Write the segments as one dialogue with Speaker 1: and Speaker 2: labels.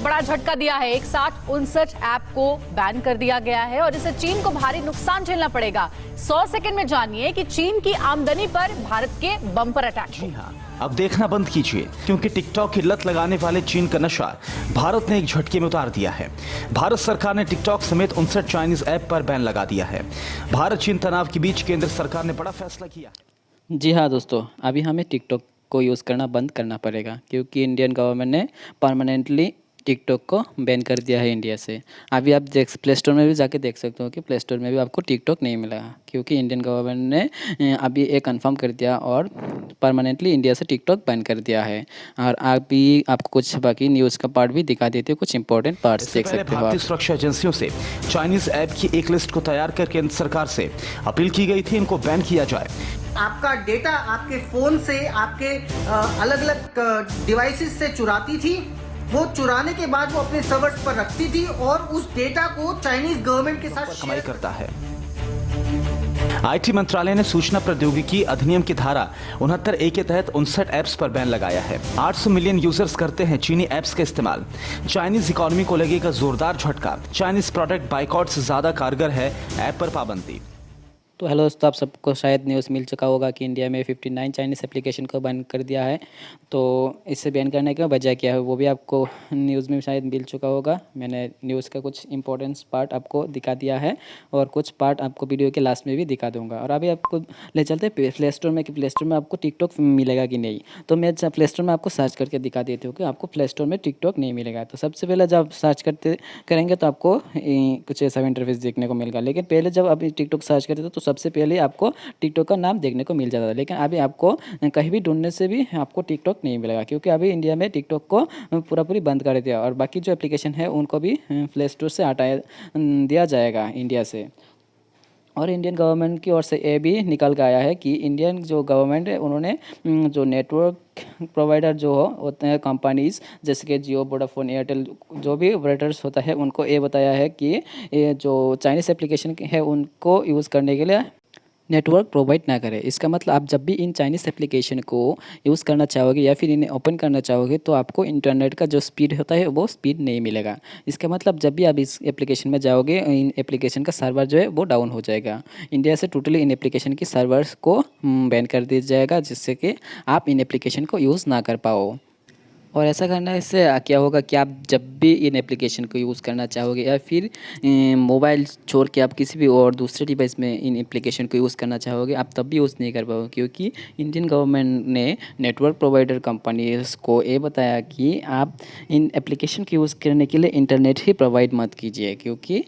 Speaker 1: एक बड़ा झटका दिया है। एक साथ 59 ऐप को बैन कर दिया गया है और इससे चीन को भारी नुकसान झेलना पड़ेगा। 100 सेकंड में जानिए कि चीन की आमदनी पर भारत के बम्पर अटैक।
Speaker 2: जी हाँ, अब देखना बंद कीजिए, क्योंकि टिकटॉक की लत लगाने वाले चीन का नशा भारत ने एक झटके में उतार दिया है। भारत सरकार ने टिकटॉक समेत 59 चाइनीज ऐप पर बैन लगा दिया है। भारत चीन तनाव के बीच केंद्र सरकार ने बड़ा फैसला किया।
Speaker 3: जी हाँ दोस्तों, अभी हमें टिकटॉक को यूज़ करना बंद करना पड़ेगा, क्योंकि इंडियन गवर्नमेंट ने परमानेंटली टिकटॉक को बैन कर दिया है इंडिया से। अभी आप प्ले स्टोर में भी जाके देख सकते हो कि प्ले स्टोर में भी आपको टिकटॉक नहीं मिलेगा, क्योंकि इंडियन गवर्नमेंट ने अभी एक कंफर्म कर दिया और परमानेंटली इंडिया से टिकटॉक बैन कर दिया है। और अभी आपको कुछ बाकी न्यूज़ का पार्ट भी दिखा देते हो, कुछ इंपॉर्टेंट पार्ट्स देख सकते हो।
Speaker 2: भारतीय सुरक्षा एजेंसियों से चाइनीज ऐप की एक लिस्ट को तैयार कर केंद्र सरकार से अपील की गई थी, इनको बैन किया जाए।
Speaker 4: आपका डेटा आपके फोन से, आपके अलग अलग डिवाइसेस से चुराती थी। वो चुराने के बाद वो अपने सर्वर्स पर रखती थी और उस डेटा को चाइनीज गवर्नमेंट के साथ
Speaker 2: कमाई करता है। आईटी मंत्रालय ने सूचना प्रौद्योगिकी अधिनियम की धारा 69A के तहत 59 ऐप्स पर बैन लगाया है। 800 मिलियन यूजर्स करते हैं चीनी ऐप्स का इस्तेमाल। चाइनीज इकोनॉमी को लगेगा जोरदार झटका। चाइनीज प्रोडक्ट बाइकआउट से ज्यादा कारगर है ऐप पर पाबंदी।
Speaker 3: तो हेलो दोस्तों, आप सबको शायद न्यूज़ मिल चुका होगा कि इंडिया में 59 चाइनीज़ एप्लीकेशन को बैन कर दिया है। तो इससे बैन करने का वजह क्या है वो भी आपको न्यूज़ में शायद मिल चुका होगा। मैंने न्यूज़ का कुछ इंपॉर्टेंट पार्ट आपको दिखा दिया है और कुछ पार्ट आपको वीडियो के लास्ट में भी दिखा दूंगा। और अभी आपको ले चलते हैं प्ले स्टोर में कि प्ले स्टोर में आपको टिकटॉक मिलेगा कि नहीं। तो मैं प्ले स्टोर में आपको सर्च करके दिखा देती हूँ कि आपको प्ले स्टोर में टिकटॉक नहीं मिलेगा। तो सबसे पहले जब सर्च करेंगे तो आपको कुछ ऐसा इंटरफेस देखने को मिलेगा। लेकिन पहले जब आप टिकटॉक सर्च करते तो सबसे पहले आपको टिकटॉक का नाम देखने को मिल जाता था। लेकिन अभी आपको कहीं भी ढूंढने से भी आपको टिकटॉक नहीं मिलेगा, क्योंकि अभी इंडिया में टिकटॉक को पूरी बंद कर दिया और बाकी जो एप्लीकेशन है उनको भी प्ले स्टोर से हटा दिया जाएगा इंडिया से। और इंडियन गवर्नमेंट की ओर से ये भी निकल के आया है कि इंडियन जो गवर्नमेंट है उन्होंने जो नेटवर्क प्रोवाइडर जो होते हैं कंपनीज, जैसे कि जियो, वोडाफोन, एयरटेल, जो भी ऑपरेटर्स होता है उनको ये बताया है कि ये जो चाइनीज़ एप्लीकेशन है उनको यूज़ करने के लिए नेटवर्क प्रोवाइड ना करें। इसका मतलब आप जब भी इन चाइनीज़ एप्लीकेशन को यूज़ करना चाहोगे या फिर इन्हें ओपन करना चाहोगे तो आपको इंटरनेट का जो स्पीड होता है वो स्पीड नहीं मिलेगा। इसका मतलब जब भी आप इस एप्लीकेशन में जाओगे इन एप्लीकेशन का सर्वर जो है वो डाउन हो जाएगा। इंडिया से टोटली इन एप्लीकेशन की सर्वर्स को बैन कर दिया जाएगा, जिससे कि आप इन एप्लीकेशन को यूज़ ना कर पाओ। और ऐसा करने से क्या होगा कि आप जब भी इन एप्लीकेशन को यूज़ करना चाहोगे या फिर मोबाइल छोड़ के आप किसी भी और दूसरे डिवाइस में इन एप्लीकेशन को यूज़ करना चाहोगे, आप तब भी यूज़ नहीं कर पाओगे, क्योंकि इंडियन गवर्नमेंट ने नेटवर्क प्रोवाइडर कंपनीज को ये बताया कि आप इन एप्लीकेशन को यूज़ करने के लिए इंटरनेट ही प्रोवाइड मत कीजिए, क्योंकि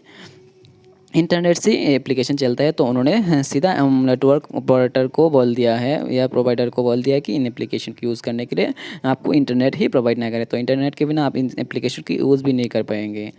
Speaker 3: इंटरनेट से एप्लीकेशन चलता है। तो उन्होंने सीधा नेटवर्क ऑपरेटर को बोल दिया है या प्रोवाइडर को बोल दिया है कि इन एप्लीकेशन को यूज़ करने के लिए आपको इंटरनेट ही प्रोवाइड ना करें। तो इंटरनेट के बिना आप इन एप्लीकेशन की यूज़ भी नहीं कर पाएंगे।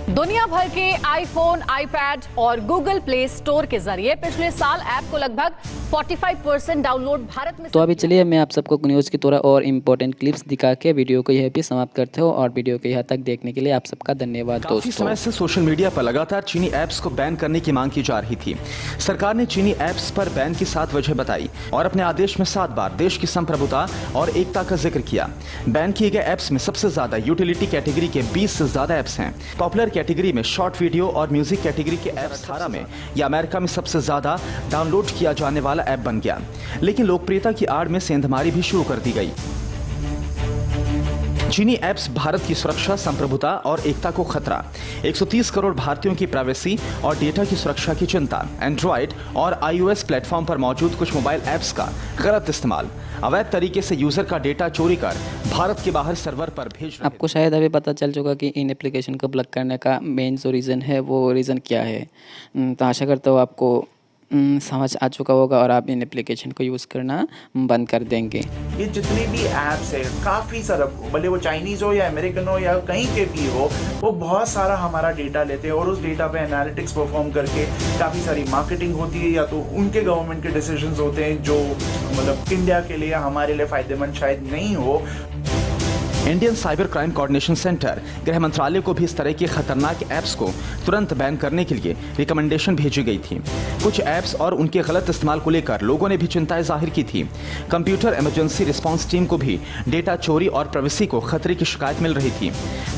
Speaker 1: दुनिया भर के आईफोन, आईपैड और गूगल प्ले स्टोर के जरिए पिछले साल ऐप को लगभग 45% डाउनलोड भारत में।
Speaker 3: तो अभी चलिए मैं आप सबको न्यूज़ की थोड़ा और इम्पोर्टेंट क्लिप्स दिखा के वीडियो को यह भी समाप्त करते हो। और वीडियो को यहाँ तक देखने के लिए आप सबका धन्यवाद दोस्तों।
Speaker 2: काफी समय से सोशल मीडिया पर लगातार चीनी ऐप्स को बैन करने की मांग की जा रही थी। सरकार ने चीनी ऐप्स पर बैन की 7 वजह बताई और अपने आदेश में 7 बार देश की संप्रभुता और एकता का जिक्र किया। बैन किए गए ऐप्स में सबसे ज्यादा यूटिलिटी कैटेगरी के 20 से ज्यादा ऐप्स हैं। पॉपुलर कैटेगरी में शॉर्ट वीडियो और म्यूजिक कैटेगरी के ऐप्स 18 में या अमेरिका में सबसे ज्यादा डाउनलोड किया जाने वाला ऐप बन गया। लेकिन लोकप्रियता की आड़ में सेंधमारी भी शुरू कर दी गई। चीनी ऐप्स भारत की सुरक्षा, संप्रभुता और एकता को खतरा। 130 करोड़ भारतीयों की प्राइवेसी और डेटा की सुरक्षा की चिंता। एंड्रॉइड और iOS प्लेटफॉर्म पर मौजूद कुछ मोबाइल ऐप्स का गलत इस्तेमाल, अवैध तरीके से यूजर का डेटा चोरी कर भारत के बाहर सर्वर पर भेज।
Speaker 3: आपको शायद अभी पता चल चुका कि इन एप्लीकेशन को ब्लॉक करने का मेन जो रीज़न है वो रीज़न क्या है। तो आशा करता हूँ आपको समझ आ चुका होगा और आप इन एप्लीकेशन को यूज़ करना बंद कर देंगे।
Speaker 5: ये जितने भी ऐप्स है काफ़ी सारा, भले वो चाइनीज़ हो या अमेरिकन हो या कहीं के भी हो, वो बहुत सारा हमारा डेटा लेते हैं और उस डेटा पे एनालिटिक्स परफॉर्म करके काफ़ी सारी मार्केटिंग होती है, या तो उनके गवर्नमेंट के डिसीजंस होते हैं जो मतलब इंडिया के लिए हमारे लिए फ़ायदेमंद शायद नहीं हो।
Speaker 2: Indian cyber crime coordination centre गृह मंत्रालय को भी इस तरह के खतरनाक ऐप्स को तुरंत बैन करने के लिए रिकमेंडेशन भेजी गई थी। कुछ ऐप्स और उनके गलत इस्तेमाल को लेकर लोगों ने भी चिंताएं जाहिर की थी। कंप्यूटर इमरजेंसी रिस्पांस टीम को भी डेटा चोरी और प्राइवेसी को खतरे की शिकायत मिल रही थी।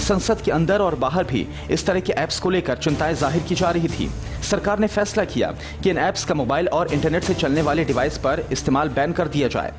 Speaker 2: संसद के अंदर और बाहर भी इस तरह के ऐप्स को लेकर चिंताएं जाहिर की जा रही थी। सरकार ने फैसला किया कि इन ऐप्स का मोबाइल और इंटरनेट से चलने वाले डिवाइस पर इस्तेमाल बैन कर दिया जाए।